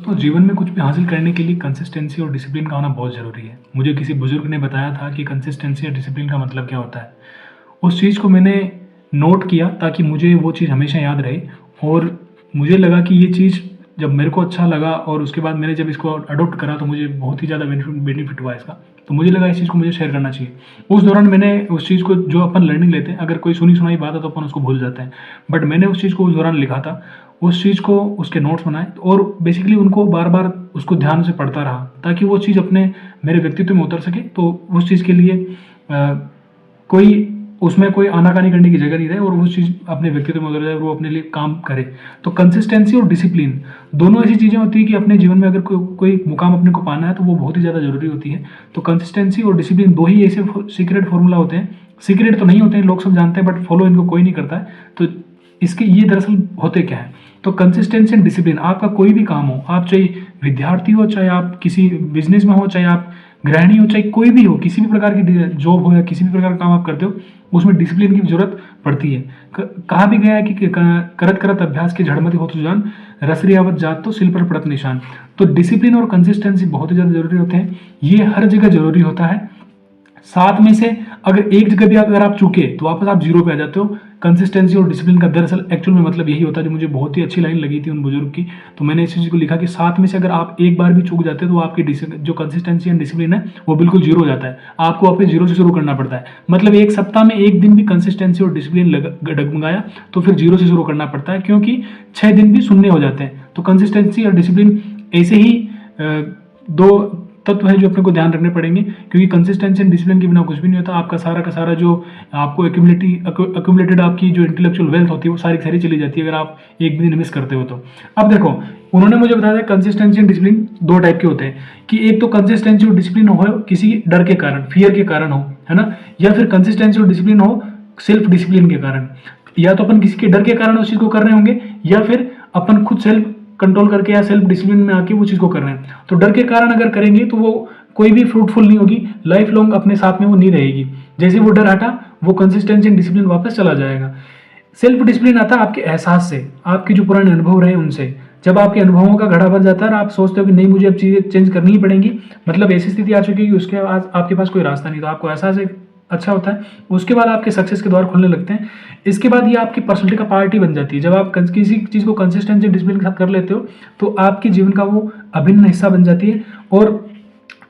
दोस्तों, जीवन में कुछ भी हासिल करने के लिए कंसिस्टेंसी और डिसिप्लिन का होना बहुत ज़रूरी है। मुझे किसी बुजुर्ग ने बताया था कि कंसिस्टेंसी और डिसिप्लिन का मतलब क्या होता है। उस चीज़ को मैंने नोट किया ताकि मुझे वो चीज़ हमेशा याद रहे, और मुझे लगा कि ये चीज़ जब मेरे को अच्छा लगा और उसके बाद मैंने जब इसको अडॉप्ट करा तो मुझे बहुत ही ज़्यादा बेनिफिट हुआ इसका। तो मुझे लगा इस चीज़ को मुझे शेयर करना चाहिए। उस दौरान मैंने उस चीज़ को, जो अपन लर्निंग लेते हैं, अगर कोई सुनी-सुनाई बात है तो अपन उसको भूल जाते हैं। बट मैंने उस चीज़ को उस दौरान लिखा था, उस चीज़ को, उसके नोट्स बनाए और बेसिकली उनको बार-बार उसको ध्यान से पढ़ता रहा ताकि वो चीज़ अपने मेरे व्यक्तित्व में उतर सके। तो उस चीज़ के लिए कोई उसमें कोई आनाकानी करने की जगह नहीं रहे और वो चीज़ अपने व्यक्तित्व में उतर जाए और वो अपने लिए काम करे। तो कंसिस्टेंसी और डिसिप्लिन दोनों ऐसी चीज़ें होती हैं कि अपने जीवन में अगर कोई मुकाम अपने को पाना है तो वो बहुत ही ज़्यादा ज़रूरी होती है। तो कंसिस्टेंसी और डिसिप्लिन 2 ही ऐसे सीक्रेट फार्मूला होते हैं। सीक्रेट तो नहीं होते हैं, लोग सब जानते हैं, बट फॉलो इनको कोई नहीं करता है। तो इसके ये दरअसल होते क्या है? तो कंसिस्टेंसी एंड डिसिप्लिन, आपका कोई भी काम हो, आप चाहे विद्यार्थी हो, चाहे आप किसी बिजनेस में हो, चाहे आप गृहिणी हो, चाहे कोई भी हो, किसी भी प्रकार की जॉब हो या किसी भी प्रकार का काम आप करते हो, उसमें डिसिप्लिन की जरूरत पड़ती है। कहा भी गया है कि करत करत अभ्यास की झड़मति हो तो जान, रसरी आवत जात तो सिल पर पड़त निशान। तो डिसिप्लिन और कंसिस्टेंसी बहुत ही ज़्यादा जरूरी होते हैं। ये हर जगह जरूरी होता है। 7 में से अगर एक जगह भी अगर आप चूके तो वापस आप 0 पे आ जाते हो। कंसिस्टेंसी और डिसिप्लिन का दरअसल एक्चुअल में मतलब यही होता है, जो मुझे बहुत ही अच्छी लाइन लगी थी उन बुजुर्ग की। तो मैंने इस चीज़ को लिखा कि 7 में से अगर आप एक बार भी चूक जाते हो तो आपकी जो कंसिस्टेंसी एंड डिसिप्लिन है वो बिल्कुल 0 हो जाता है। आपको वापस 0 से शुरू करना पड़ता है। मतलब एक सप्ताह में एक दिन भी कंसिस्टेंसी और डिसिप्लिन डगमगाया तो फिर 0 से शुरू करना पड़ता है, क्योंकि 6 दिन भी शून्य हो जाते हैं। तो कंसिस्टेंसी और डिसिप्लिन ऐसे ही दो तत्व है जो अपने को ध्यान रखने पड़ेंगे, क्योंकि कंसिस्टेंसी एंड डिसिप्लिन के बिना कुछ भी नहीं होता। आपका सारा का सारा जो आपको एक्यूमुलेटेड आपकी जो इंटेलेक्चुअल वेल्थ होती है वो सारी सारी चली जाती है अगर आप एक दिन मिस करते हो तो। अब देखो, उन्होंने मुझे बताया कंसिस्टेंसी एंड डिसिप्लिन 2 टाइप के होते हैं, कि एक तो कंसिस्टेंसी और डिसिप्लिन हो किसी डर के कारण, फियर के कारण हो, है ना, या फिर कंसिस्टेंसी और डिसिप्लिन हो सेल्फ डिसिप्लिन के कारण। या तो अपन किसी के डर के कारण उस चीज को कर रहे होंगे, या फिर अपन खुद सेल्फ कंट्रोल करके या सेल्फ डिसिप्लिन में आके वो चीज को कर रहे हैं। तो डर के कारण अगर करेंगे तो वो कोई भी फ्रूटफुल नहीं होगी, लाइफ लॉन्ग अपने साथ में वो नहीं रहेगी। जैसे वो डर हटा, वो कंसिस्टेंसी एंड डिसिप्लिन वापस चला जाएगा। सेल्फ डिसिप्लिन आता है आपके एहसास से, आपके जो पुराने अनुभव रहे उनसे। जब आपके अनुभवों का घड़ा भर जाता है और आप सोचते हो कि नहीं, मुझे अब चीजें चेंज करनी ही पड़ेंगी, मतलब ऐसी स्थिति आ चुकी है कि उसके बाद आपके पास कोई रास्ता नहीं, तो आपको एहसास अच्छा होता है। उसके बाद आपके सक्सेस के द्वार खुलने लगते हैं। इसके बाद ये आपकी पर्सनलिटी का पार्ट ही बन जाती है। जब आप किसी चीज़ को कंसिस्टेंसी डिसिप्लिन के साथ कर लेते हो तो आपके जीवन का वो अभिन्न हिस्सा बन जाती है, और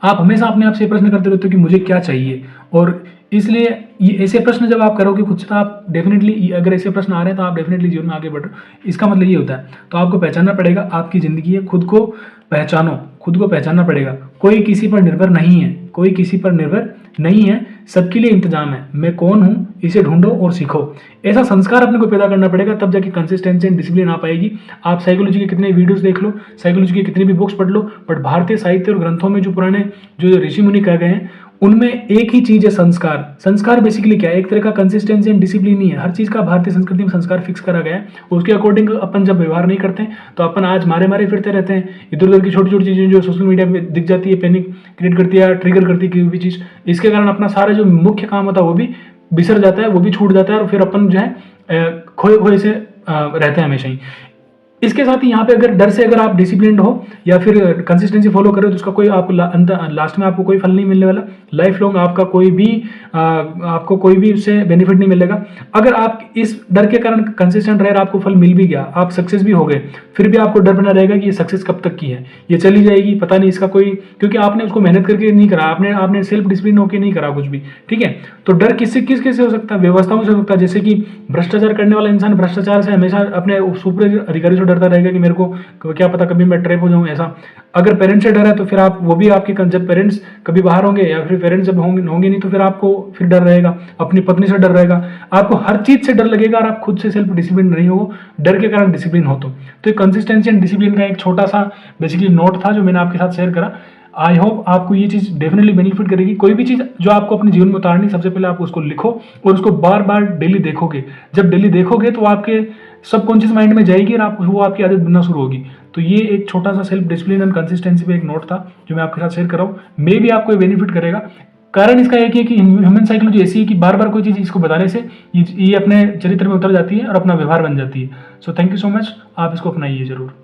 आप हमेशा अपने आप से प्रश्न करते रहते हो कि मुझे क्या चाहिए। और इसलिए ये ऐसे प्रश्न जब आप करोगे खुद से, तो आप डेफिनेटली, अगर ऐसे प्रश्न आ रहे हैं तो आप डेफिनेटली जीवन में आगे बढ़ रहे हो। इसका मतलब ये होता है। तो आपको पहचानना पड़ेगा, आपकी जिंदगी है, खुद को पहचानो, खुद को पहचानना पड़ेगा। कोई किसी पर निर्भर नहीं है, कोई किसी पर निर्भर नहीं है, सबके लिए इंतजाम है। मैं कौन हूँ, इसे ढूंढो और सीखो। ऐसा संस्कार अपने को पैदा करना पड़ेगा, तब जाके कंसिस्टेंसी एंड डिसिप्लिन आ पाएगी। आप साइकोलॉजी के कितने वीडियोस देख लो, साइकोलॉजी के कितनी भी बुक्स पढ़ लो, बट भारतीय साहित्य और ग्रंथों में जो पुराने जो ऋषि मुनि कह गए हैं, उनमें एक ही चीज है, संस्कार। संस्कार बेसिकली क्या है? एक तरह का कंसिस्टेंसी एंड डिसिप्लिन ही है। हर चीज का भारतीय संस्कृति में संस्कार फिक्स करा गया है। उसके अकॉर्डिंग अपन जब व्यवहार नहीं करते तो अपन आज मारे मारे फिरते रहते हैं। इधर उधर की छोटी छोटी चीजें जो सोशल मीडिया में दिख जाती है, पैनिक क्रिएट करती है, ट्रिगर करती है कोई भी चीज। इसके कारण अपना सारा जो मुख्य काम होता है वो भी बिसर जाता है, वो भी छूट जाता है, और फिर अपन जो है खोए खोए से रहते हैं हमेशा ही। इसके साथ ही यहाँ पे अगर डर से अगर आप डिसिप्लिन्ड हो या फिर कंसिस्टेंसी फॉलो करो तो उसका कोई आपको लास्ट में आपको कोई फल नहीं मिलने वाला। लाइफ लॉन्ग आपका आपको कोई भी उससे बेनिफिट नहीं मिलेगा। अगर आप इस डर के कारण कंसिस्टेंट रहे, आपको फल मिल भी गया, आप सक्सेस भी हो गए, फिर भी आपको डर बना रहेगा कि ये सक्सेस कब तक की है, ये चली जाएगी, पता नहीं इसका कोई, क्योंकि आपने उसको मेहनत करके नहीं करा, आपने सेल्फ डिसिप्लिन होकर नहीं करा कुछ भी, ठीक है। तो डर किससे हो सकता है? व्यवस्थाओं से हो सकता है। जैसे कि भ्रष्टाचार करने वाला इंसान भ्रष्टाचार से हमेशा अपने सुपर अधिकारी से डरता रहेगा कि मेरे को क्या पता कभी मैं ट्रैप हो जाऊं, ऐसा। अगर पेरेंट्स से डर है तो फिर आप वो भी आपके, जब पेरेंट्स कभी बाहर होंगे या फिर पेरेंट्स जब होंगे नहीं तो फिर आपको फिर डर रहेगा, अपनी पत्नी से डर रहेगा, आपको हर चीज से डर लगेगा। और आप खुद से सेल्फ डिसिप्लिन नहीं हो, डर के कारण डिसिप्लिन हो। तो कंसिस्टेंसी एंड डिसिप्लिन का एक छोटा सा बेसिकली नोट था जो मैंने आपके साथ शेयर करा। आई होप आपको ये चीज डेफिनेटली बेनिफिट करेगी। कोई भी चीज जो आपको अपने जीवन में उतारनी, सबसे पहले आप उसको लिखो और उसको बार बार डेली देखोगे। जब डेली देखोगे तो आपके सबकॉन्शियस माइंड में जाएगी और वो आपकी आदत बनना शुरू होगी। तो ये एक छोटा सा सेल्फ डिसिप्लिन एंड कंसिस्टेंसी पे एक नोट था जो मैं आपके साथ शेयर कर रहा हूँ। मे भी आपको बेनिफिट करेगा। कारण इसका एक है कि ह्यूमन साइकोलॉजी ऐसी है कि बार बार कोई चीज इसको बताने से ये अपने चरित्र में उतर जाती है और अपना व्यवहार बन जाती है। So thank you so much, आप इसको अपनाइए जरूर।